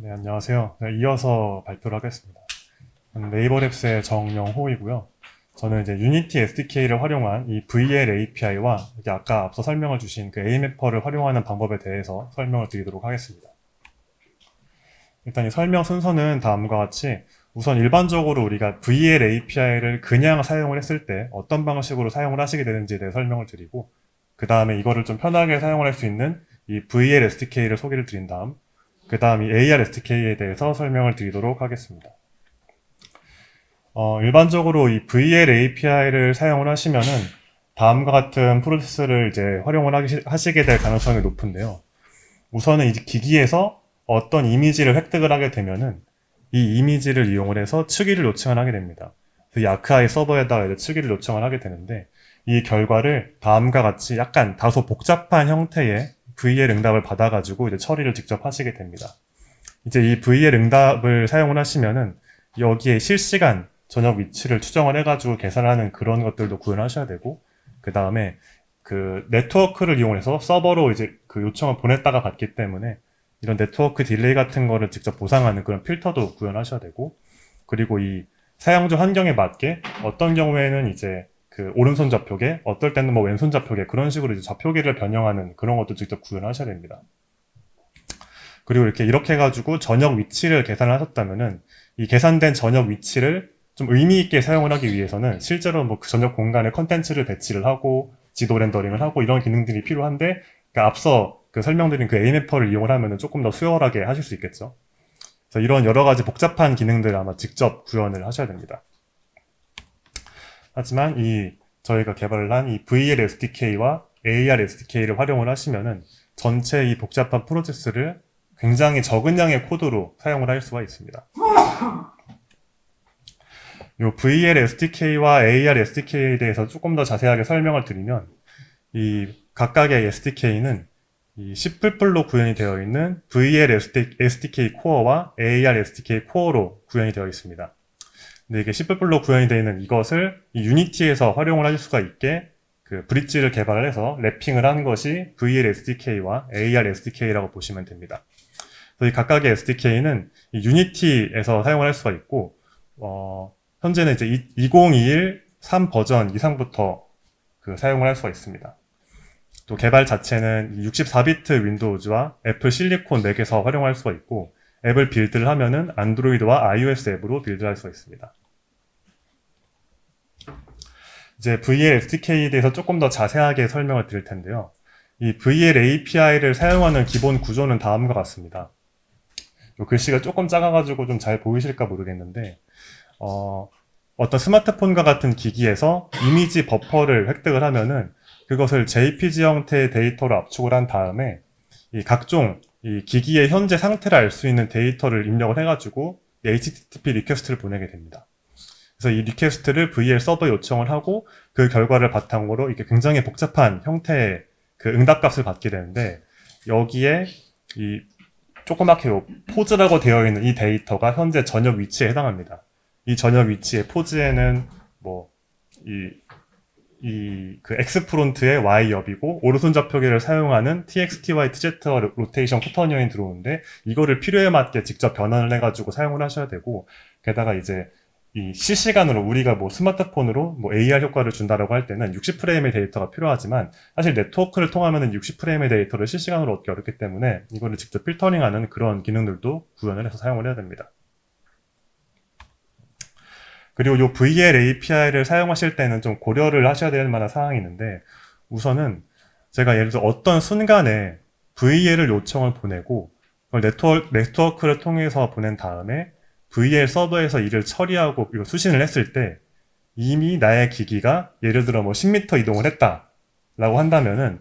네, 안녕하세요. 네, 이어서 발표를 하겠습니다. 저는 네이버랩스의 정영호이고요. 저는 이제 유니티 SDK를 활용한 이 VL API와 아까 앞서 설명을 주신 그 AMapper를 활용하는 방법에 대해서 설명을 드리도록 하겠습니다. 일단 이 설명 순서는 다음과 같이 우선 일반적으로 우리가 VL API를 그냥 사용을 했을 때 어떤 방식으로 사용을 하시게 되는지에 대해 설명을 드리고, 그 다음에 이거를 좀 편하게 사용을 할 수 있는 이 VL SDK를 소개를 드린 다음, 그 다음 이 AR SDK에 대해서 설명을 드리도록 하겠습니다. 일반적으로 이 VL API를 사용을 하시면은 다음과 같은 프로세스를 이제 활용을 하시게 될 가능성이 높은데요. 우선은 이 기기에서 어떤 이미지를 획득을 하게 되면은 이 이미지를 이용을 해서 추기를 요청을 하게 됩니다. 그 야크아이 서버에다가 이제 추기를 요청을 하게 되는데, 이 결과를 다음과 같이 약간 다소 복잡한 형태의 VL 응답을 받아가지고 이제 처리를 직접 하시게 됩니다. 이제 이 VL 응답을 사용을 하시면은 여기에 실시간 저녁 위치를 추정을 해가지고 계산하는 그런 것들도 구현하셔야 되고, 그 다음에 그 네트워크를 이용해서 서버로 이제 그 요청을 보냈다가 받기 때문에 이런 네트워크 딜레이 같은 거를 직접 보상하는 그런 필터도 구현하셔야 되고, 그리고 이 사용자 환경에 맞게 어떤 경우에는 이제 그 오른손 좌표계, 어떨 때는 뭐 왼손 좌표계, 그런 식으로 이제 좌표계를 변형하는 그런 것도 직접 구현하셔야 됩니다. 그리고 이렇게 해가지고 저녁 위치를 계산을 하셨다면은 이 계산된 저녁 위치를 좀 의미 있게 사용을 하기 위해서는 실제로 뭐 그 저녁 공간에 컨텐츠를 배치를 하고 지도 렌더링을 하고 이런 기능들이 필요한데, 그러니까 앞서 그 설명드린 그 AMapper를 이용을 하면은 조금 더 수월하게 하실 수 있겠죠. 그래서 이런 여러 가지 복잡한 기능들을 아마 직접 구현을 하셔야 됩니다. 하지만 이 저희가 개발을 한 이 VL SDK와 AR SDK를 활용을 하시면은 전체 이 복잡한 프로세스를 굉장히 적은 양의 코드로 사용을 할 수가 있습니다. 이 VL SDK와 AR SDK에 대해서 조금 더 자세하게 설명을 드리면, 이 각각의 SDK는 이 C++ 로 구현이 되어 있는 VL SDK 코어와 AR SDK 코어로 구현이 되어 있습니다. 근데 이게 C++로 구현이 되어 있는 이것을 이 유니티에서 활용을 할 수가 있게 그 브릿지를 개발을 해서 랩핑을 한 것이 VL SDK와 AR SDK라고 보시면 됩니다. 그래서 이 각각의 SDK는 이 유니티에서 사용을 할 수가 있고, 현재는 이제 2021 3 버전 이상부터 그 사용을 할 수가 있습니다. 또 개발 자체는 64비트 윈도우즈와 애플 실리콘 맥에서 활용할 수가 있고, 앱을 빌드를 하면은 안드로이드와 iOS 앱으로 빌드할 수가 있습니다. 이제 VL SDK에 대해서 조금 더 자세하게 설명을 드릴 텐데요. 이 VL API를 사용하는 기본 구조는 다음과 같습니다. 글씨가 조금 작아가지고 좀 잘 보이실까 모르겠는데, 어떤 스마트폰과 같은 기기에서 이미지 버퍼를 획득을 하면은 그것을 JPG 형태의 데이터로 압축을 한 다음에 이 각종 이 기기의 현재 상태를 알 수 있는 데이터를 입력을 해가지고 HTTP 리퀘스트를 보내게 됩니다. 그래서 이 리퀘스트를 VL 서버에 요청을 하고 그 결과를 바탕으로 이렇게 굉장히 복잡한 형태의 그 응답값을 받게 되는데, 여기에 이 조그맣게 포즈라고 되어 있는 이 데이터가 현재 저녁 위치에 해당합니다. 이 저녁 위치의 포즈에는 뭐 그 X 프론트의 Y 옆이고 오른손 좌표계를 사용하는 TXTY TZ와 로테이션 쿼터니언이 들어오는데, 이거를 필요에 맞게 직접 변환을 해가지고 사용을 하셔야 되고, 게다가 이제 이 실시간으로 우리가 뭐 스마트폰으로 뭐 AR 효과를 준다라고 할 때는 60프레임의 데이터가 필요하지만 사실 네트워크를 통하면은 60프레임의 데이터를 실시간으로 얻기 어렵기 때문에 이거를 직접 필터링하는 그런 기능들도 구현을 해서 사용을 해야 됩니다. 그리고 이 VL API를 사용하실 때는 좀 고려를 하셔야 될 만한 사항이 있는데, 우선은 제가 예를 들어 어떤 순간에 VL을 요청을 보내고 그걸 네트워크를 통해서 보낸 다음에 VL 서버에서 이를 처리하고 이거 수신을 했을 때 이미 나의 기기가 예를 들어 뭐 10m 이동을 했다라고 한다면은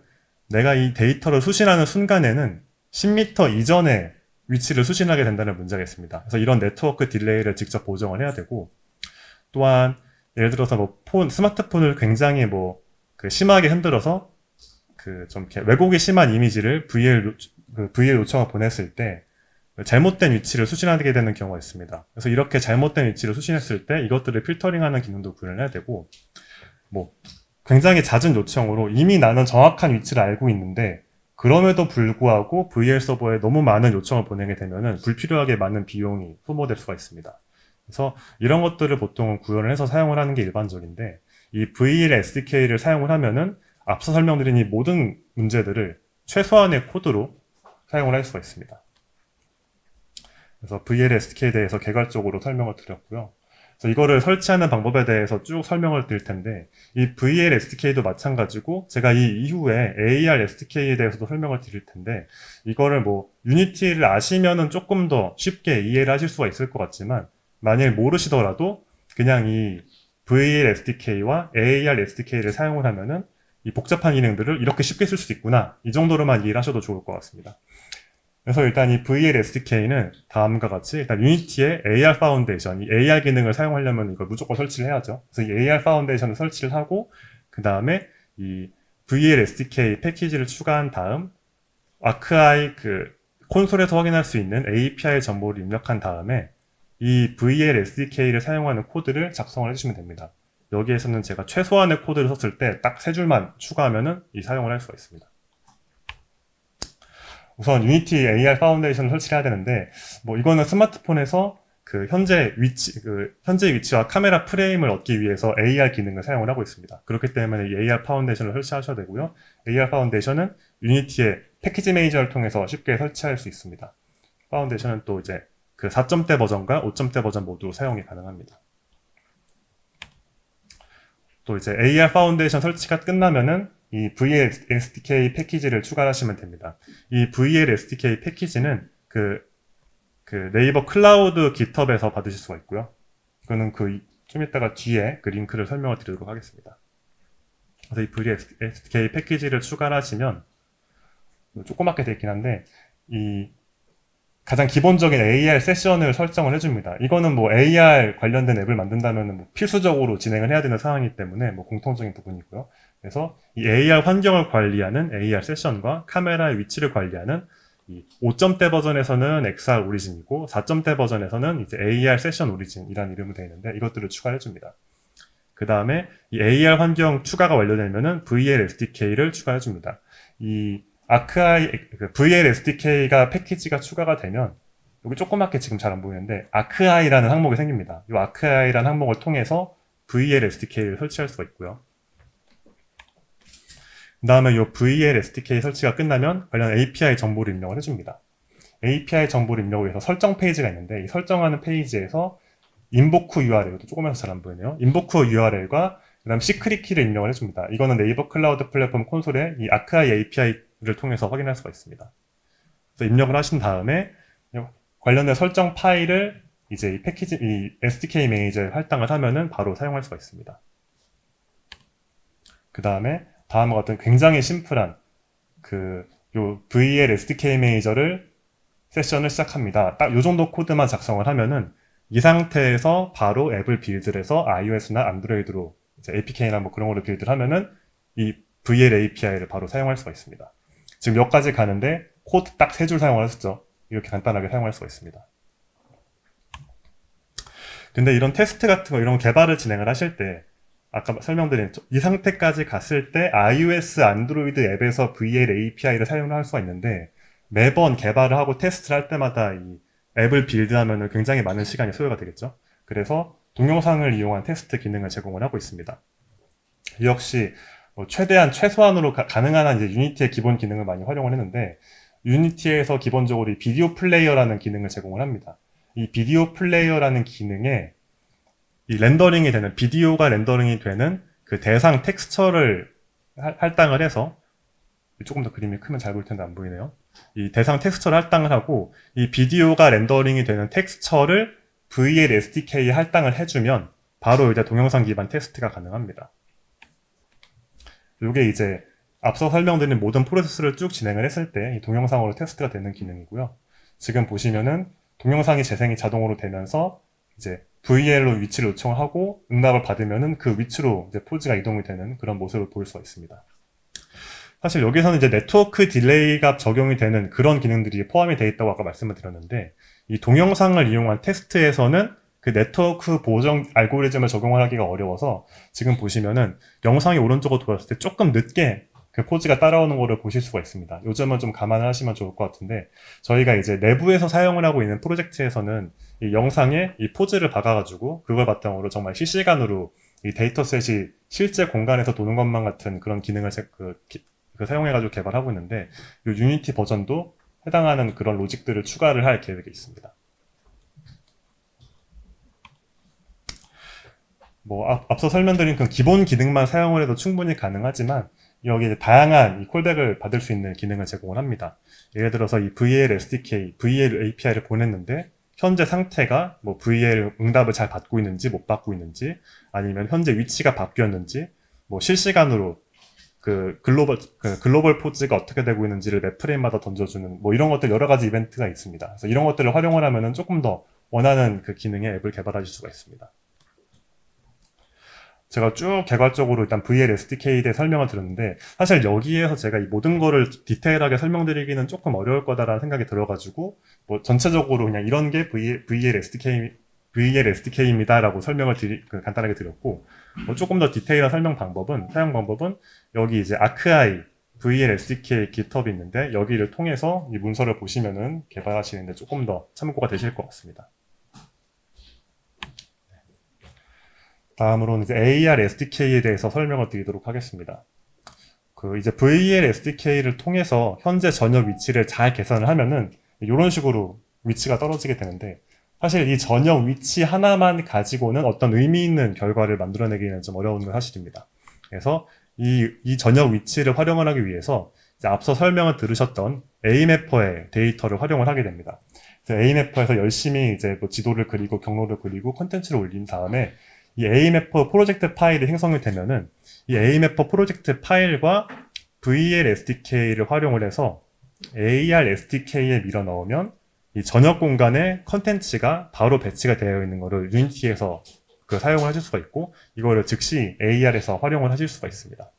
내가 이 데이터를 수신하는 순간에는 10m 이전에 위치를 수신하게 된다는 문제가 있습니다. 그래서 이런 네트워크 딜레이를 직접 보정을 해야 되고, 또한 예를 들어서 뭐 스마트폰을 굉장히 뭐 그 심하게 흔들어서 그 좀 이렇게 왜곡이 심한 이미지를 VL 요청을 보냈을 때 잘못된 위치를 수신하게 되는 경우가 있습니다. 그래서 이렇게 잘못된 위치를 수신했을 때 이것들을 필터링하는 기능도 구현을 해야 되고, 뭐 굉장히 잦은 요청으로 이미 나는 정확한 위치를 알고 있는데 그럼에도 불구하고 VL 서버에 너무 많은 요청을 보내게 되면은 불필요하게 많은 비용이 소모될 수가 있습니다. 그래서 이런 것들을 보통 구현을 해서 사용을 하는 게 일반적인데, 이 VL SDK를 사용을 하면은 앞서 설명드린 이 모든 문제들을 최소한의 코드로 사용을 할 수가 있습니다. 그래서 VL SDK에 대해서 개괄적으로 설명을 드렸고요. 그래서 이거를 설치하는 방법에 대해서 쭉 설명을 드릴 텐데, 이 VL SDK도 마찬가지고 제가 이 이후에 AR SDK에 대해서도 설명을 드릴 텐데, 이거를 뭐 유니티를 아시면은 조금 더 쉽게 이해를 하실 수가 있을 것 같지만, 만일 모르시더라도 그냥 이 VL SDK와 AR SDK를 사용을 하면은 이 복잡한 기능들을 이렇게 쉽게 쓸 수 있구나, 이 정도로만 이해를 하셔도 좋을 것 같습니다. 그래서 일단 이 VL SDK는 다음과 같이 일단 유니티의 AR 파운데이션, 이 AR 기능을 사용하려면 이걸 무조건 설치를 해야죠. 그래서 이 AR 파운데이션을 설치를 하고, 그 다음에 이 VL SDK 패키지를 추가한 다음 아크아이 그 콘솔에서 확인할 수 있는 API 정보를 입력한 다음에 이 VL SDK를 사용하는 코드를 작성을 해주시면 됩니다. 여기에서는 제가 최소한의 코드를 썼을 때 딱 3줄만 추가하면은 이 사용을 할 수가 있습니다. 우선 유니티 AR 파운데이션을 설치를 해야 되는데, 뭐 이거는 스마트폰에서 그 현재 위치와 카메라 프레임을 얻기 위해서 AR 기능을 사용을 하고 있습니다. 그렇기 때문에 이 AR 파운데이션을 설치하셔야 되고요. AR 파운데이션은 유니티의 패키지 매니저를 통해서 쉽게 설치할 수 있습니다. 파운데이션은 또 이제 그 4점대 버전과 5점대 버전 모두 사용이 가능합니다. 또 이제 AR 파운데이션 설치가 끝나면은 이 VL SDK 패키지를 추가하시면 됩니다. 이 VL SDK 패키지는 그 네이버 클라우드 깃허브에서 받으실 수가 있고요. 이거는 좀 이따가 뒤에 그 링크를 설명을 드리도록 하겠습니다. 그래서 이 VL SDK 패키지를 추가하시면 조그맣게 되어 있긴 한데, 이 가장 기본적인 AR 세션을 설정을 해줍니다. 이거는 뭐 AR 관련된 앱을 만든다면 뭐 필수적으로 진행을 해야 되는 상황이기 때문에 뭐 공통적인 부분이고요. 그래서 이 AR 환경을 관리하는 AR 세션과 카메라의 위치를 관리하는 이 5점대 버전에서는 XR 오리진이고 4점대 버전에서는 이제 AR 세션 오리진이라는 이름으로 되어 있는데, 이것들을 추가해 줍니다. 그 다음에 이 AR 환경 추가가 완료되면은 VL SDK를 추가해 줍니다. 이 아크아이 VL SDK가 패키지가 추가가 되면 여기 조그맣게 지금 잘 안 보이는데 아크아이라는 항목이 생깁니다. 이 아크아이라는 항목을 통해서 VL SDK를 설치할 수가 있고요. 그 다음에 이 VL SDK 설치가 끝나면 관련 API 정보를 입력을 해줍니다. API 정보를 입력을 위해서 설정 페이지가 있는데, 이 설정하는 페이지에서 인보크 URL, 조금해서 잘 안 보이네요. 인보크 URL과 그 다음 시크릿 키를 입력을 해줍니다. 이거는 네이버 클라우드 플랫폼 콘솔에 이 아크아이 API를 통해서 확인할 수가 있습니다. 그래서 입력을 하신 다음에 관련된 설정 파일을 이제 이 패키지, 이 SDK 매니저에 할당을 하면은 바로 사용할 수가 있습니다. 그 다음에 다음과 같은 굉장히 심플한 요 VL SDK 매니저를 세션을 시작합니다. 딱 요 정도 코드만 작성을 하면은 이 상태에서 바로 앱을 빌드를 해서 iOS나 안드로이드로 이제 APK나 뭐 그런 거를 빌드를 하면은 이 VL API를 바로 사용할 수가 있습니다. 지금 여기까지 가는데 코드 딱 3줄 사용을 하셨죠. 이렇게 간단하게 사용할 수가 있습니다. 근데 이런 테스트 같은 거, 이런 개발을 진행을 하실 때 아까 설명드린 이 상태까지 갔을 때 iOS, 안드로이드 앱에서 VL API를 사용을 할 수가 있는데, 매번 개발을 하고 테스트를 할 때마다 이 앱을 빌드하면 굉장히 많은 시간이 소요가 되겠죠. 그래서 동영상을 이용한 테스트 기능을 제공을 하고 있습니다. 역시 최대한 최소한으로 가능한 한 이제 유니티의 기본 기능을 많이 활용을 했는데, 유니티에서 기본적으로 이 비디오 플레이어라는 기능을 제공을 합니다. 이 비디오 플레이어라는 기능에 이 렌더링이 되는, 비디오가 렌더링이 되는 그 대상 텍스처를 할당을 해서, 조금 더 그림이 크면 잘 보일 텐데 안 보이네요. 이 대상 텍스처를 할당을 하고, 이 비디오가 렌더링이 되는 텍스처를 VL SDK에 할당을 해주면 바로 이제 동영상 기반 테스트가 가능합니다. 이게 이제 앞서 설명드린 모든 프로세스를 쭉 진행을 했을 때 이 동영상으로 테스트가 되는 기능이고요. 지금 보시면은 동영상이 재생이 자동으로 되면서 이제 VL로 위치를 요청을 하고 응답을 받으면은 그 위치로 이제 포즈가 이동이 되는 그런 모습을 볼 수가 있습니다. 사실 여기서는 이제 네트워크 딜레이가 적용이 되는 그런 기능들이 포함이 되어 있다고 아까 말씀을 드렸는데, 이 동영상을 이용한 테스트에서는 그 네트워크 보정 알고리즘을 적용을 하기가 어려워서 지금 보시면은 영상이 오른쪽으로 돌았을 때 조금 늦게 그 포즈가 따라오는 거를 보실 수가 있습니다. 요점은 좀 감안을 하시면 좋을 것 같은데, 저희가 이제 내부에서 사용을 하고 있는 프로젝트에서는 이 영상에 이 포즈를 박아가지고 그걸 바탕으로 정말 실시간으로 이 데이터셋이 실제 공간에서 도는 것만 같은 그런 기능을 사용해가지고 개발하고 있는데, 이 유니티 버전도 해당하는 그런 로직들을 추가를 할 계획이 있습니다. 뭐 앞서 설명드린 그 기본 기능만 사용을 해도 충분히 가능하지만, 여기 이제 다양한 이 콜백을 받을 수 있는 기능을 제공을 합니다. 예를 들어서 이 VL SDK, VL API를 보냈는데 현재 상태가 뭐 VL 응답을 잘 받고 있는지 못 받고 있는지, 아니면 현재 위치가 바뀌었는지, 뭐 실시간으로 그 글로벌 포즈가 어떻게 되고 있는지를 매 프레임마다 던져주는 뭐 이런 것들 여러 가지 이벤트가 있습니다. 그래서 이런 것들을 활용을 하면은 조금 더 원하는 그 기능의 앱을 개발하실 수가 있습니다. 제가 쭉 개괄적으로 일단 VL SDK에 대해 설명을 드렸는데, 사실 여기에서 제가 이 모든 거를 디테일하게 설명드리기는 조금 어려울 거다라는 생각이 들어가지고, 뭐 전체적으로 그냥 이런 게 VL SDK입니다 라고 설명을 간단하게 드렸고, 뭐 조금 더 디테일한 사용 방법은 여기 이제 아크아이 VL SDK GitHub이 있는데, 여기를 통해서 이 문서를 보시면은 개발하시는데 조금 더 참고가 되실 것 같습니다. 다음으로는 이제 AR SDK에 대해서 설명을 드리도록 하겠습니다. 이제 VL SDK를 통해서 현재 전역 위치를 잘 계산을 하면은 이런 식으로 위치가 떨어지게 되는데, 사실 이 전역 위치 하나만 가지고는 어떤 의미 있는 결과를 만들어내기는 좀 어려운 건 사실입니다. 그래서 이 전역 위치를 활용을 하기 위해서 이제 앞서 설명을 들으셨던 Amapper의 데이터를 활용을 하게 됩니다. 그래서 Amapper에서 열심히 이제 뭐 지도를 그리고 경로를 그리고 콘텐츠를 올린 다음에 이 Amapper 프로젝트 파일이 생성이 되면은 이 Amapper 프로젝트 파일과 VL SDK를 활용을 해서 AR SDK에 밀어 넣으면 이 전역 공간에 컨텐츠가 바로 배치가 되어 있는 거를 유니티에서 사용을 하실 수가 있고, 이거를 즉시 AR에서 활용을 하실 수가 있습니다.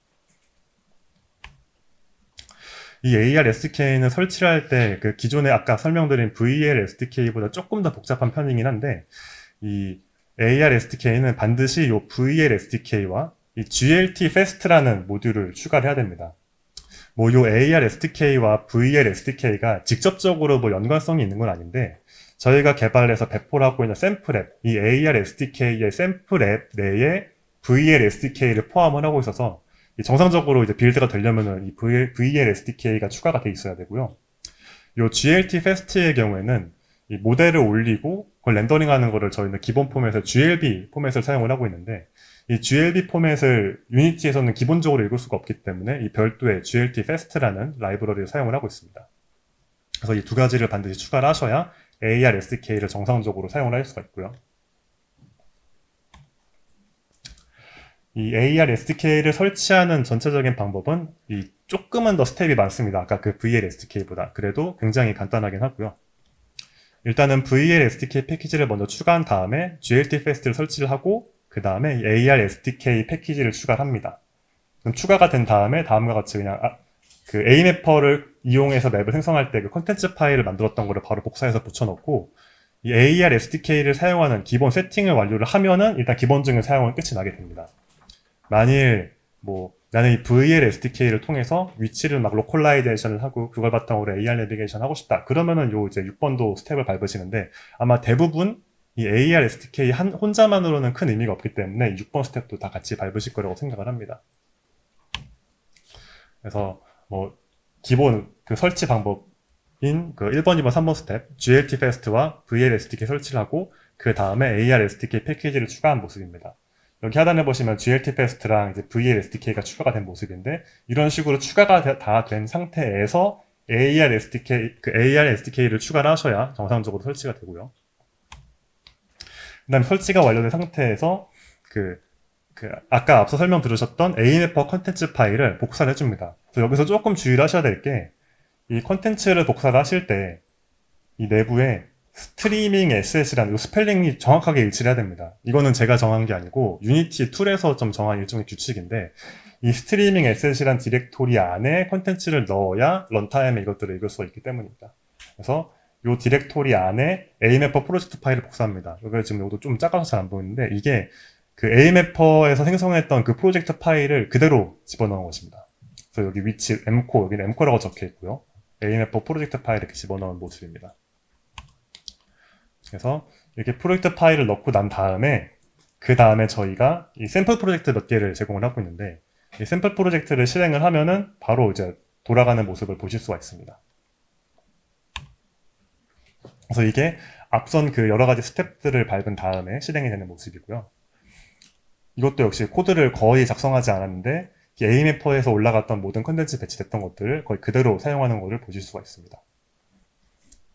이 AR SDK는 설치를 할 때 그 기존에 아까 설명드린 VL SDK보다 조금 더 복잡한 편이긴 한데, 이 AR SDK는 반드시 이 VL SDK와 이 GLT Fast라는 모듈을 추가를 해야 됩니다. 뭐 요 AR SDK와 VL SDK가 직접적으로 뭐 연관성이 있는 건 아닌데, 저희가 개발해서 배포를 하고 있는 샘플 앱, 이 AR SDK의 샘플 앱 내에 VL SDK를 포함을 하고 있어서 정상적으로 이제 빌드가 되려면은 이 VL SDK가 추가가 돼 있어야 되고요. 요 GLT Fast의 경우에는 이 모델을 올리고 그걸 렌더링하는 거를 저희는 기본 포맷을 GLB 포맷을 사용을 하고 있는데, 이 GLB 포맷을 유니티에서는 기본적으로 읽을 수가 없기 때문에 이 별도의 GLT Fast라는 라이브러리를 사용을 하고 있습니다. 그래서 이 두 가지를 반드시 추가를 하셔야 AR SDK를 정상적으로 사용을 할 수가 있고요. 이 AR SDK를 설치하는 전체적인 방법은 조금은 더 스텝이 많습니다. 아까 그 VL SDK보다. 그래도 굉장히 간단하긴 하고요. 일단은 VL SDK 패키지를 먼저 추가한 다음에 GLT Fast를 설치를 하고, 그 다음에 AR SDK 패키지를 추가를 합니다. 그럼 추가가 된 다음에 다음과 같이 그냥 그 Amapper를 이용해서 맵을 생성할 때 그 컨텐츠 파일을 만들었던 거를 바로 복사해서 붙여넣고, 이 AR SDK를 사용하는 기본 세팅을 완료를 하면은 일단 기본적인 사용은 끝이 나게 됩니다. 만일 뭐 나는 이 VL SDK를 통해서 위치를 막 로컬라이제이션을 하고 그걸 바탕으로 AR 내비게이션 하고 싶다, 그러면은 요 이제 6번도 스텝을 밟으시는데, 아마 대부분 이 AR SDK 혼자만으로는 큰 의미가 없기 때문에 6번 스텝도 다 같이 밟으실 거라고 생각을 합니다. 그래서 뭐 기본 그 설치 방법인 그 1번, 2번, 3번 스텝 GLT Fast와 VL SDK 설치를 하고, 그 다음에 AR SDK 패키지를 추가한 모습입니다. 여기 하단에 보시면 GLT Fast랑 이제 VL SDK가 추가가 된 모습인데, 이런 식으로 추가가 다 된 상태에서 AR SDK를 추가를 하셔야 정상적으로 설치가 되고요. 그 다음에 설치가 완료된 상태에서 아까 앞서 설명 들으셨던 Amapper 컨텐츠 파일을 복사를 해줍니다. 그래서 여기서 조금 주의를 하셔야 될 게, 이 컨텐츠를 복사를 하실 때 이 내부에 스트리밍 에셋이라는 이 스펠링이 정확하게 일치를 해야 됩니다. 이거는 제가 정한 게 아니고 유니티 툴에서 좀 정한 일종의 규칙인데, 이 스트리밍 에셋이란 디렉토리 안에 컨텐츠를 넣어야 런타임에 이것들을 읽을 수가 있기 때문입니다. 그래서 이 디렉토리 안에 Amapper 프로젝트 파일을 복사합니다. 여기 지금 이것도 좀 작아서 잘 안 보이는데, 이게 그 Amapper에서 생성했던 그 프로젝트 파일을 그대로 집어넣은 것입니다. 그래서 여기 위치 M코, 여기는 M코라고 적혀 있고요. AMapper 프로젝트 파일 이렇게 집어넣은 모습입니다. 그래서 이렇게 프로젝트 파일을 넣고 난 다음에 그 다음에 저희가 이 샘플 프로젝트 몇 개를 제공을 하고 있는데 이 샘플 프로젝트를 실행을 하면은 바로 이제 돌아가는 모습을 보실 수가 있습니다. 그래서 이게 앞선 그 여러 가지 스텝들을 밟은 다음에 실행이 되는 모습이고요. 이것도 역시 코드를 거의 작성하지 않았는데 AMapper에서 올라갔던 모든 컨텐츠 배치됐던 것들을 거의 그대로 사용하는 것을 보실 수가 있습니다.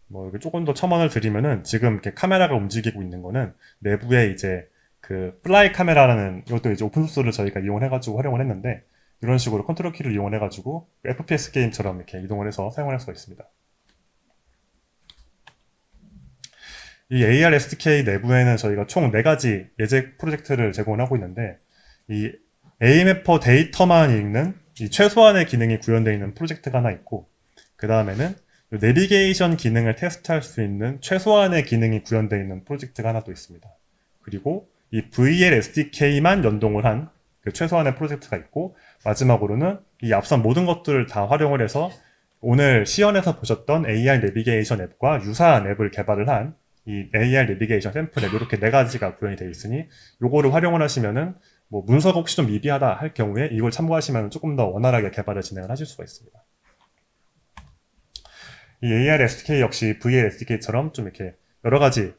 뭐 여기 조금 더 첨언을 드리면은 지금 이렇게 카메라가 움직이고 있는 거는 내부에 이제 그 플라이 카메라라는 이것도 이제 오픈소스를 저희가 이용해가지고 활용을 했는데 이런 식으로 컨트롤 키를 이용해가지고 FPS 게임처럼 이렇게 이동을 해서 사용할 수가 있습니다. 이 AR SDK 내부에는 저희가 총 4가지 예제 프로젝트를 제공을 하고 있는데 이 AMapper 데이터만 읽는 이 최소한의 기능이 구현되어 있는 프로젝트가 하나 있고 그 다음에는 내비게이션 기능을 테스트할 수 있는 최소한의 기능이 구현되어 있는 프로젝트가 하나 또 있습니다. 그리고 이 VL SDK만 연동을 한 그 최소한의 프로젝트가 있고 마지막으로는 이 앞선 모든 것들을 다 활용을 해서 오늘 시연에서 보셨던 AR 내비게이션 앱과 유사한 앱을 개발을 한 이 AR 내비게이션 샘플 앱 이렇게 4가지가 구현이 되어 있으니 요거를 활용을 하시면은 뭐 문서가 혹시 좀 미비하다 할 경우에 이걸 참고하시면 조금 더 원활하게 개발을 진행을 하실 수가 있습니다. 이 AR SDK 역시 VL SDK처럼 좀 이렇게 여러 가지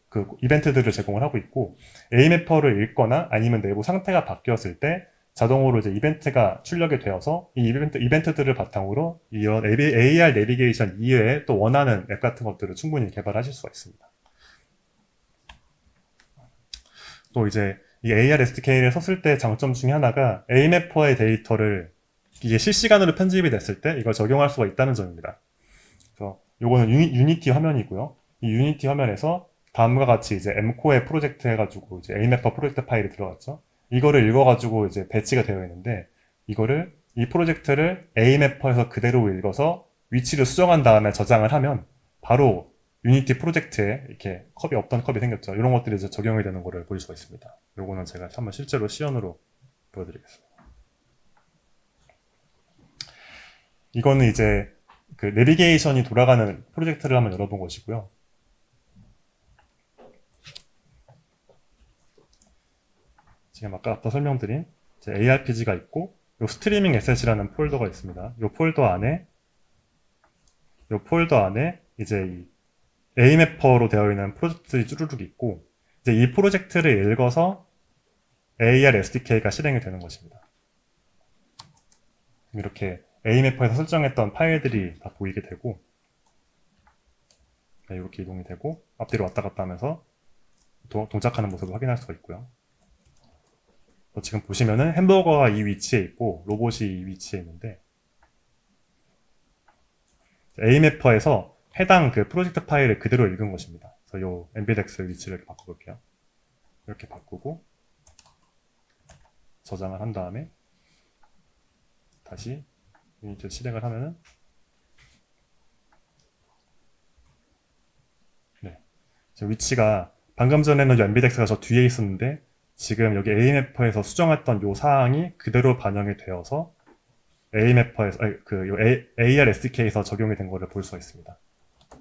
그 이벤트들을 제공을 하고 있고 AMapper를 읽거나 아니면 내부 상태가 바뀌었을 때 자동으로 이제 이벤트가 출력이 되어서 이 이벤트들을 바탕으로 이런 AR 내비게이션 이외에 또 원하는 앱 같은 것들을 충분히 개발하실 수가 있습니다. 또 이제 이 AR SDK를 썼을 때 장점 중에 하나가 AMapper의 데이터를 이게 실시간으로 편집이 됐을 때 이걸 적용할 수가 있다는 점입니다. 그래서 요거는 유니티 화면이고요. 이 유니티 화면에서 다음과 같이 이제 M코에 프로젝트 해가지고 이제 AMapper 프로젝트 파일이 들어갔죠. 이거를 읽어가지고 이제 배치가 되어 있는데 이거를 이 프로젝트를 AMapper에서 그대로 읽어서 위치를 수정한 다음에 저장을 하면 바로 유니티 프로젝트에 이렇게 컵이 없던 컵이 생겼죠. 이런 것들이 이제 적용이 되는 거를 볼 수가 있습니다. 요거는 제가 한번 실제로 시연으로 보여드리겠습니다. 이거는 이제 그 내비게이션이 돌아가는 프로젝트를 한번 열어본 것이고요. 지금 아까 앞서 설명드린 ARPG가 있고 요 스트리밍 에셋이라는 폴더가 있습니다. 요 폴더 안에 이제 이 AMapper로 되어 있는 프로젝트들이 쭈루룩 있고 이제 이 프로젝트를 읽어서 AR SDK가 실행이 되는 것입니다. 이렇게 AMapper에서 설정했던 파일들이 다 보이게 되고 이렇게 이동이 되고 앞뒤로 왔다 갔다 하면서 동작하는 모습을 확인할 수가 있고요. 지금 보시면은 햄버거가 이 위치에 있고 로봇이 이 위치에 있는데 AMapper에서 해당 그 프로젝트 파일을 그대로 읽은 것입니다. 그래서 요 embedX 위치를 이렇게 바꿔볼게요. 이렇게 바꾸고 저장을 한 다음에 다시 유니티를 실행을 하면은 네, 지금 위치가 방금 전에는 embedX가 저 뒤에 있었는데 지금 여기 AMapper에서 수정했던 요 사항이 그대로 반영이 되어서 AMapper에서 AR SDK에서 적용이 된 거를 볼 수가 있습니다.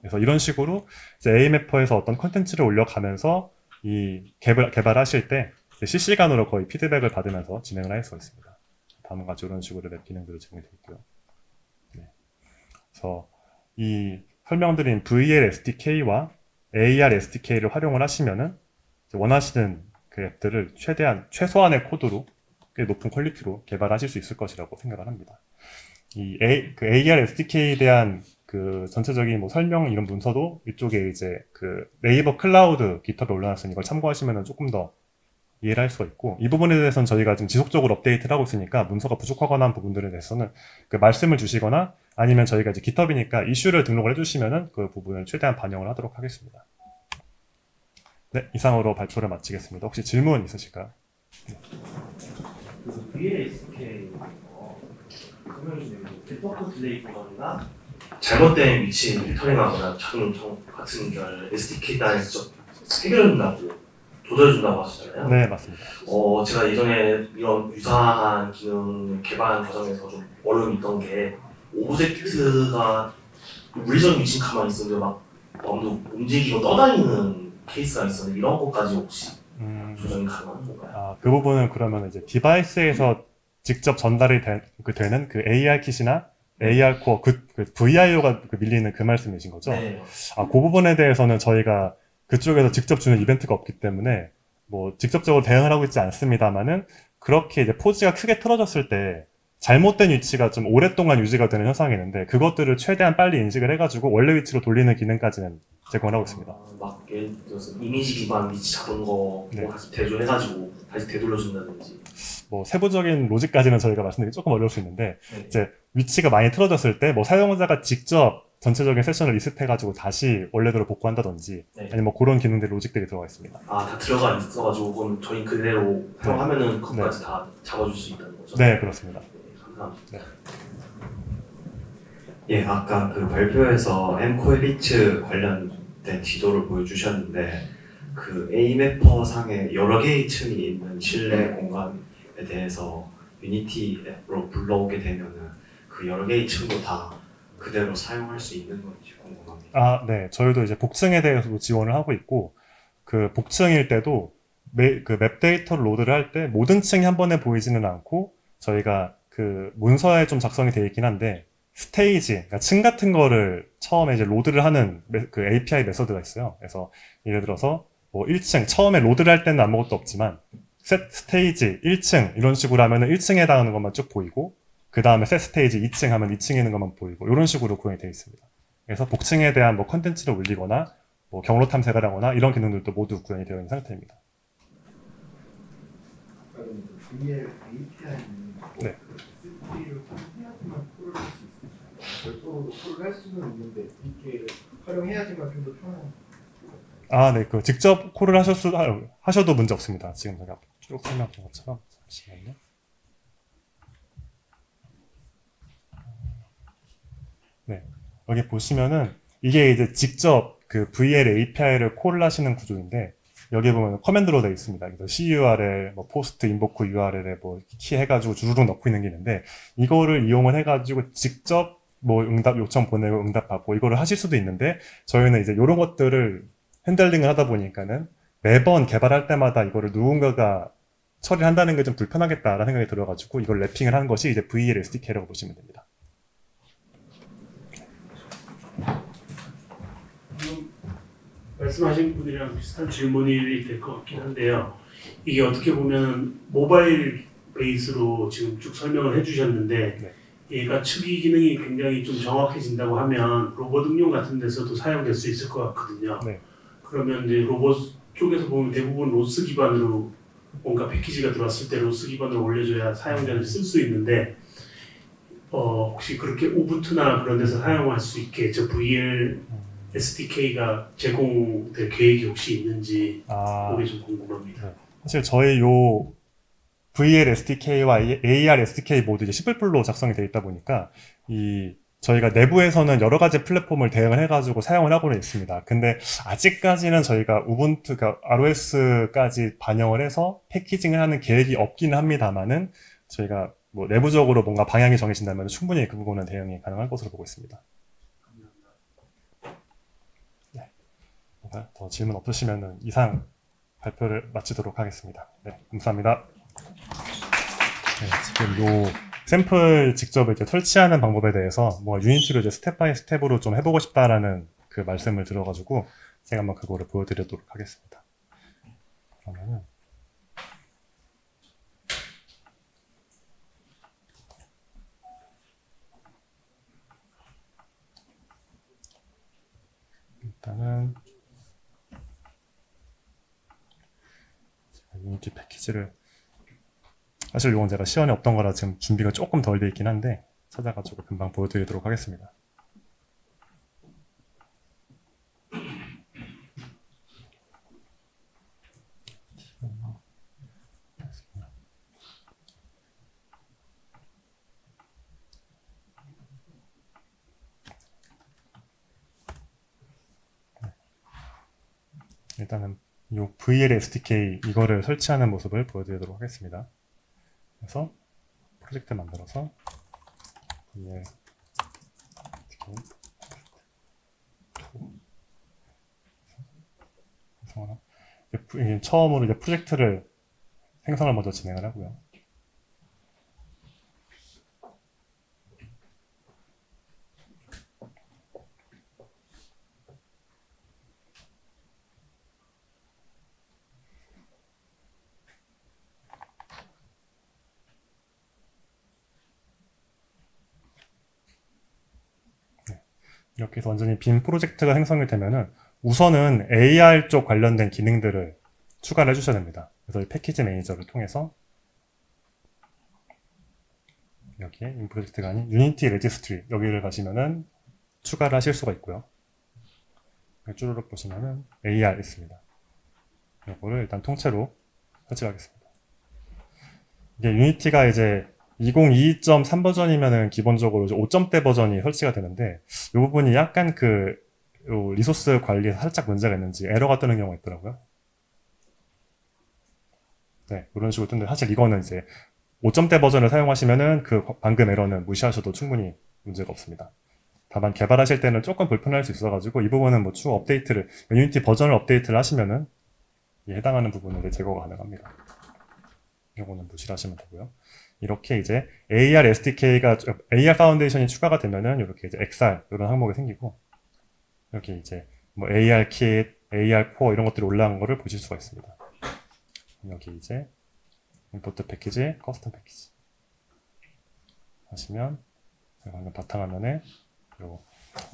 그래서 이런 식으로 이제 AMapper에서 어떤 컨텐츠를 올려가면서 이 개발하실 때 실시간으로 거의 피드백을 받으면서 진행을 할 수가 있습니다. 다음과 같이 이런 식으로 웹 기능들이 제공이 되어 있고요. 네. 그래서 이 설명드린 VL SDK와 AR SDK를 활용을 하시면은 원하시는 그 앱들을 최소한의 코드로 꽤 높은 퀄리티로 개발하실 수 있을 것이라고 생각을 합니다. 그 AR SDK에 대한 그 전체적인 뭐 설명 이런 문서도 이쪽에 이제 그 네이버 클라우드 깃허브에 올려놨으니 이걸 참고하시면 조금 더 이해를 할 수가 있고 이 부분에 대해서는 저희가 지금 지속적으로 업데이트를 하고 있으니까 문서가 부족하거나 한 부분들에 대해서는 그 말씀을 주시거나 아니면 저희가 이제 깃허브니까 이슈를 등록을 해주시면은 그 부분을 최대한 반영을 하도록 하겠습니다. 네, 이상으로 발표를 마치겠습니다. 혹시 질문 있으실까요? 네. 그래서 VLSK 그러면 네트워크 딜레이 보거나 잘못된 위치에 리터링하거나 자동 같은 걸 SDK 단에서 해결한다고 조절해준다고 하셨잖아요. 네, 맞습니다. 제가 예전에 이런 유사한 기능을 개발하는 과정에서 좀 어려움이 있던 게 오브젝트가 물리적인 위치는 가만히 있었는데 막 너무 움직이고 떠다니는 케이스가 있었는데 이런 것까지 혹시 조정이 가능한 건가요? 그 부분은 그러면 이제 디바이스에서 직접 전달이 되는 그 AR 킷이나 AR 코어, 그 VIO가 밀리는 그 말씀이신 거죠? 네. 그 부분에 대해서는 저희가 그쪽에서 직접 주는 이벤트가 없기 때문에 뭐 직접적으로 대응을 하고 있지 않습니다만은 그렇게 이제 포즈가 크게 틀어졌을 때 잘못된 위치가 좀 오랫동안 유지가 되는 현상이 있는데 그것들을 최대한 빨리 인식을 해가지고 원래 위치로 돌리는 기능까지는 제공을 하고 있습니다. 막 예를 들어서 이미지 기반 위치 잡은 거 네. 다시 대조해가지고 다시 되돌려준다든지. 뭐 세부적인 로직까지는 저희가 말씀드리기 조금 어려울 수 있는데 네. 이제 위치가 많이 틀어졌을 때 뭐 사용자가 직접 전체적인 세션을 리셋해가지고 다시 원래대로 복구한다든지 네. 아니면 뭐 그런 기능들 로직들이 들어가 있습니다. 다 들어가 있어가지고 그럼 저희 그대로 사용하면은 그것까지 다 잡아줄 수 있다는 거죠? 네, 그렇습니다. 네, 감사합니다. 예, 아까 그 발표에서 M-코에비츠 관련된 지도를 보여주셨는데 그 A매퍼 상에 여러 개의 층이 있는 실내 공간에 대해서 유니티 앱으로 불러오게 되면은 그 여러 개의 층도 다 그대로 사용할 수 있는 건지 궁금합니다. 네. 저희도 이제 복층에 대해서도 지원을 하고 있고 그 복층일 때도 그 맵 데이터를 로드를 할 때 모든 층이 한 번에 보이지는 않고 저희가 그 문서에 좀 작성이 되어 있긴 한데 스테이지, 그러니까 층 같은 거를 처음에 이제 로드를 하는 그 API 메서드가 있어요. 그래서 예를 들어서 뭐 1층, 처음에 로드를 할 때는 아무것도 없지만 셋 스테이지 1층 이런 식으로 하면은 1층에 해당하는 것만 쭉 보이고 그 다음에 셋 스테이지 2층 하면 2층에 있는 것만 보이고 이런 식으로 구현이 되어 있습니다. 그래서 복층에 대한 뭐 컨텐츠를 올리거나 뭐 경로 탐색을 하거나 이런 기능들도 모두 구현이 되어 있는 상태입니다. 그럼 VL API는 네. SDK를 활용해야지만 콜을 할 수 있습니다. 별도로 콜을 할 수는 있는데 SDK를 활용해야지만 좀 더 편한. 네. 그 직접 콜을 하셔도 문제 없습니다. 지금 제가 쭉 설명한 것처럼. 잠시만요. 네. 여기 보시면은 이게 이제 직접 그 VL API를 콜을 하시는 구조인데 여기 보면 커맨드로 되어 있습니다. 그래서 CURL, 뭐 포스트, 인보크 URL에 뭐 키 해가지고 주르륵 넣고 있는 게 있는데 이거를 이용을 해가지고 직접 뭐 응답 요청 보내고 응답받고 이거를 하실 수도 있는데 저희는 이제 이런 것들을 핸들링을 하다 보니까는 매번 개발할 때마다 이거를 누군가가 처리를 한다는 게 좀 불편하겠다라는 생각이 들어가지고 이걸 랩핑을 하는 것이 이제 VL SDK라고 보시면 됩니다. 말씀하신 분이랑 비슷한 질문이 될 것 같긴 한데요. 이게 어떻게 보면 모바일 베이스로 지금 쭉 설명을 해주셨는데 네. 얘가 측이 기능이 굉장히 좀 정확해진다고 하면 로봇 응용 같은 데서도 사용될 수 있을 것 같거든요. 네. 그러면 이제 로봇 쪽에서 보면 대부분 로스 기반으로 뭔가 패키지가 들어왔을 때 로스 기반으로 올려줘야 사용자는 쓸 수 있는데 혹시 그렇게 우분투나 그런 데서 사용할 수 있게 저 VL SDK가 제공될 계획이 혹시 있는지 그게 좀 궁금합니다. 네. 사실 저희 요 VL SDK와 AR SDK 모두 이제 10불로 작성이 되어 있다 보니까 저희가 내부에서는 여러 가지 플랫폼을 대응을 해가지고 사용을 하고는 있습니다. 근데 아직까지는 저희가 우분투, 그러니까 ROS까지 반영을 해서 패키징을 하는 계획이 없기는 합니다만은 저희가 뭐 내부적으로 뭔가 방향이 정해진다면 충분히 그 부분은 대응이 가능할 것으로 보고 있습니다. 네. 더 질문 없으시면 이상 발표를 마치도록 하겠습니다. 네, 감사합니다. 네, 지금 요 샘플 직접 이제 설치하는 방법에 대해서 뭐 유니티로 이제 스텝 바이 스텝으로 좀 해보고 싶다라는 그 말씀을 들어가지고 제가 한번 그거를 보여드리도록 하겠습니다. 그러면은 일단은 유니티 패키지를 사실 이건 제가 시연이 없던 거라 지금 준비가 조금 덜 돼 있긴 한데 찾아가지고 금방 보여드리도록 하겠습니다. 일단은 이 VL SDK 이거를 설치하는 모습을 보여드리도록 하겠습니다. 그래서 프로젝트 만들어서 VL SDK 처음으로 이제 프로젝트를 생성을 먼저 진행을 하고요. 이렇게 해서 완전히 빈 프로젝트가 생성이 되면은 우선은 AR 쪽 관련된 기능들을 추가를 해주셔야 됩니다. 그래서 이 패키지 매니저를 통해서 여기에 인 프로젝트가 아닌 유니티 레지스트리 여기를 가시면은 추가를 하실 수가 있고요. 쭈르륵 보시면은 AR 있습니다. 이거를 일단 통째로 설치하겠습니다. 이게 유니티가 이제 2022.3 버전이면은 기본적으로 5점대 버전이 설치가 되는데 이 부분이 약간 요 리소스 관리에 살짝 문제가 있는지 에러가 뜨는 경우가 있더라고요. 네, 이런 식으로 뜨는데 사실 이거는 이제 5점대 버전을 사용하시면은 방금 에러는 무시하셔도 충분히 문제가 없습니다. 다만 개발하실 때는 조금 불편할 수 있어가지고 이 부분은 뭐 추후 업데이트를 유니티 버전을 업데이트를 하시면은 이 해당하는 부분을 제거가 가능합니다. 이거는 무시를 하시면 되고요. 이렇게 이제 AR SDK가 AR 파운데이션이 추가가 되면은 이렇게 이제 XR 이런 항목이 생기고 이렇게 이제 뭐 AR 킷, AR 코어 이런 것들이 올라간 거를 보실 수가 있습니다. 여기 이제 임포트 패키지, 커스텀 패키지 하시면 제가 방금 바탕화면에 요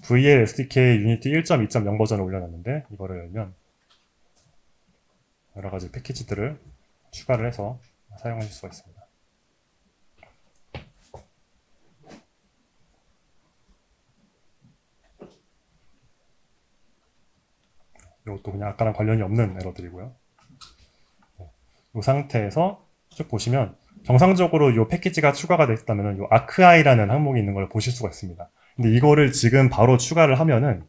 VL SDK 유니티 1.2.0 버전을 올려놨는데 이거를 열면 여러 가지 패키지들을 추가를 해서 사용하실 수가 있습니다. 이것도 그냥 아까랑 관련이 없는 에러들이고요. 이 상태에서 쭉 보시면 정상적으로 이 패키지가 추가가 됐다면 이 아크아이라는 항목이 있는 걸 보실 수가 있습니다. 근데 이거를 지금 바로 추가를 하면은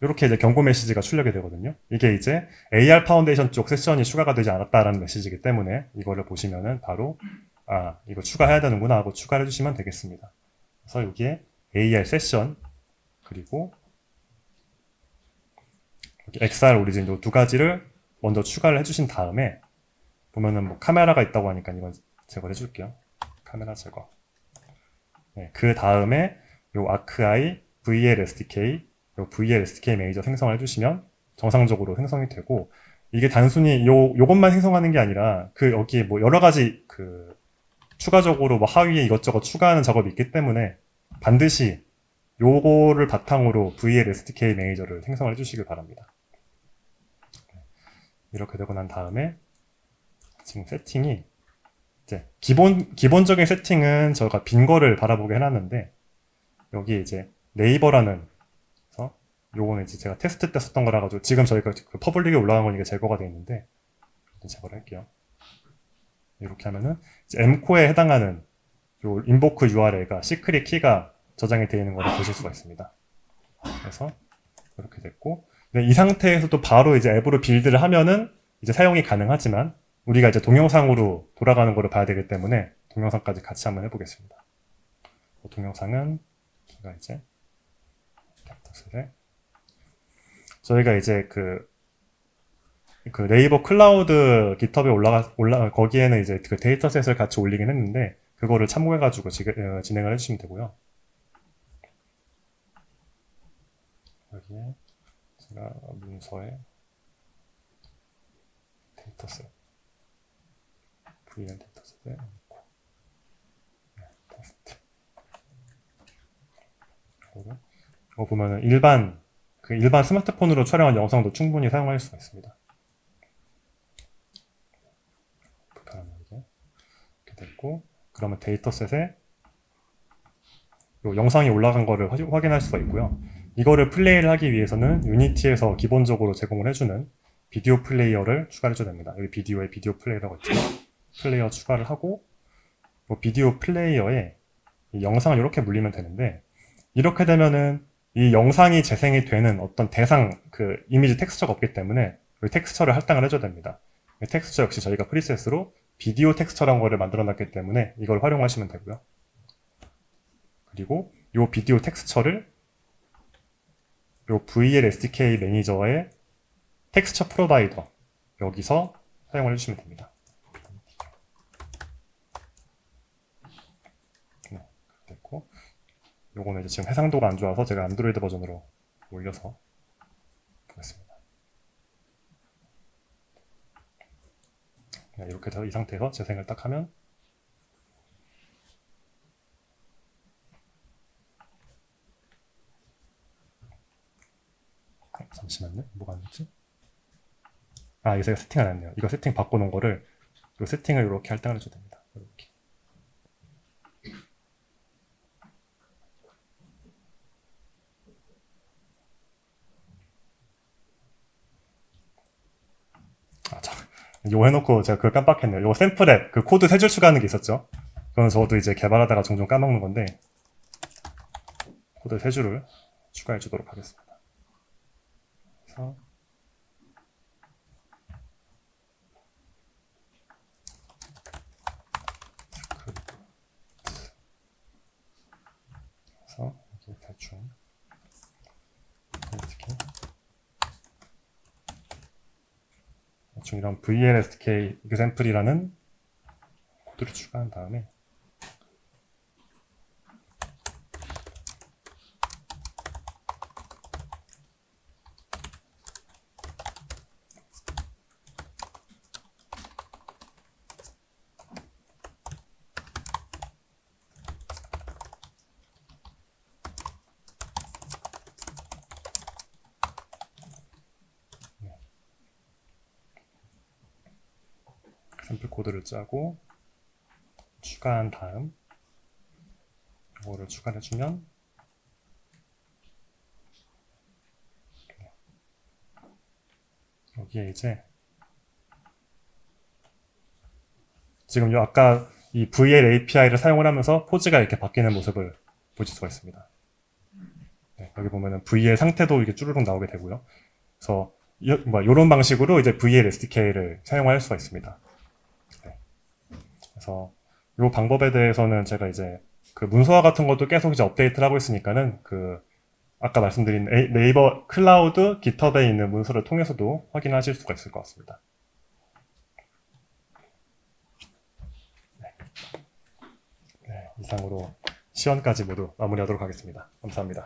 이렇게 이제 경고 메시지가 출력이 되거든요. 이게 이제 AR 파운데이션 쪽 세션이 추가가 되지 않았다라는 메시지이기 때문에 이거를 보시면은 바로 이거 추가해야 되는구나 하고 추가를 해주시면 되겠습니다. 그래서 여기에 AR 세션 그리고 XR 오리진 이 두 가지를 먼저 추가를 해주신 다음에 보면은 뭐 카메라가 있다고 하니까 이건 제거를 해줄게요. 카메라 제거. 네, 그 다음에 요 아크아이 VL SDK, 요 VL SDK 매니저 생성을 해주시면 정상적으로 생성이 되고 이게 단순히 요것만 생성하는 게 아니라 여기에 뭐 여러 가지 추가적으로 뭐 하위에 이것저것 추가하는 작업이 있기 때문에 반드시 요거를 바탕으로 VL SDK 매니저를 생성을 해주시길 바랍니다. 이렇게 되고 난 다음에 지금 세팅이 이제 기본적인 세팅은 저가 빈 거를 바라보게 해놨는데 여기 이제 네이버라는 그래서 요거는 이제 제가 테스트 때 썼던 거라 가지고 지금 저희가 퍼블릭에 올라간 거니까 제거가 되어 있는데 제거를 할게요. 이렇게 하면은 이제 M코어에 해당하는 요 인보크 URL과 시크릿 키가 저장이 되어 있는 걸 보실 수가 있습니다. 그래서 이렇게 됐고 이 상태에서도 바로 이제 앱으로 빌드를 하면은 이제 사용이 가능하지만 우리가 이제 동영상으로 돌아가는 거를 봐야 되기 때문에 동영상까지 같이 한번 해보겠습니다. 동영상은 제가 이제 저희가 이제 그 네이버 클라우드 깃허브에 거기에는 이제 그 데이터셋을 같이 올리긴 했는데 그거를 참고해가지고 진행을 해주시면 되고요. 여기에 제가 문서에 데이터셋 VL 데이터셋에 넣고 테스트 이거 보면은 일반 스마트폰으로 촬영한 영상도 충분히 사용할 수가 있습니다. 이렇게 됐고 그러면 데이터셋에 요 영상이 올라간 거를 확인할 수가 있고요. 이거를 플레이를 하기 위해서는 유니티에서 기본적으로 제공을 해주는 비디오 플레이어를 추가를 해줘야 됩니다. 여기 비디오에 비디오 플레이어라고 있죠. 플레이어 추가를 하고 비디오 플레이어에 이 영상을 이렇게 물리면 되는데 이렇게 되면은 이 영상이 재생이 되는 어떤 대상 이미지 텍스처가 없기 때문에 여기 텍스처를 할당을 해줘야 됩니다. 이 텍스처 역시 저희가 프리셋으로 비디오 텍스처라는 거를 만들어 놨기 때문에 이걸 활용하시면 되고요. 그리고 이 비디오 텍스처를 이 VL SDK 매니저의 텍스처 프로바이더 여기서 사용을 해주시면 됩니다. 네, 됐고 요거는 이제 지금 해상도가 안 좋아서 제가 안드로이드 버전으로 올려서 보겠습니다. 네, 이렇게 돼서 이 상태에서 재생을 딱 하면 잠시만요. 뭐가 안 됐지? 아, 이거 제가 세팅 안 했네요. 이거 세팅 바꿔놓은 거를 이 세팅을 이렇게 할당을 해줘야 됩니다. 이렇게. 아, 이거 해놓고 제가 그걸 깜빡했네요. 이거 샘플에 그 코드 3줄 추가하는 게 있었죠. 그건 저도 이제 개발하다가 종종 까먹는 건데 코드 3줄을 추가해 주도록 하겠습니다. 그래서 그래서 이렇게 대충 이런 VLSK example이라는 코드를 추가한 다음에 샘플 코드를 짜고 추가한 다음 이거를 추가를 해주면 여기에 이제 지금 요 아까 이 VL API를 사용을 하면서 포즈가 이렇게 바뀌는 모습을 보실 수가 있습니다. 네, 여기 보면은 VL 상태도 이게 쭈르륵 나오게 되고요. 그래서 이런 방식으로 이제 VL SDK를 사용할 수가 있습니다. 그래서 이 방법에 대해서는 제가 이제 그 문서화 같은 것도 계속 이제 업데이트를 하고 있으니까는 그 아까 말씀드린 네이버 클라우드 깃허브에 있는 문서를 통해서도 확인하실 수가 있을 것 같습니다. 네, 이상으로 시연까지 모두 마무리하도록 하겠습니다. 감사합니다.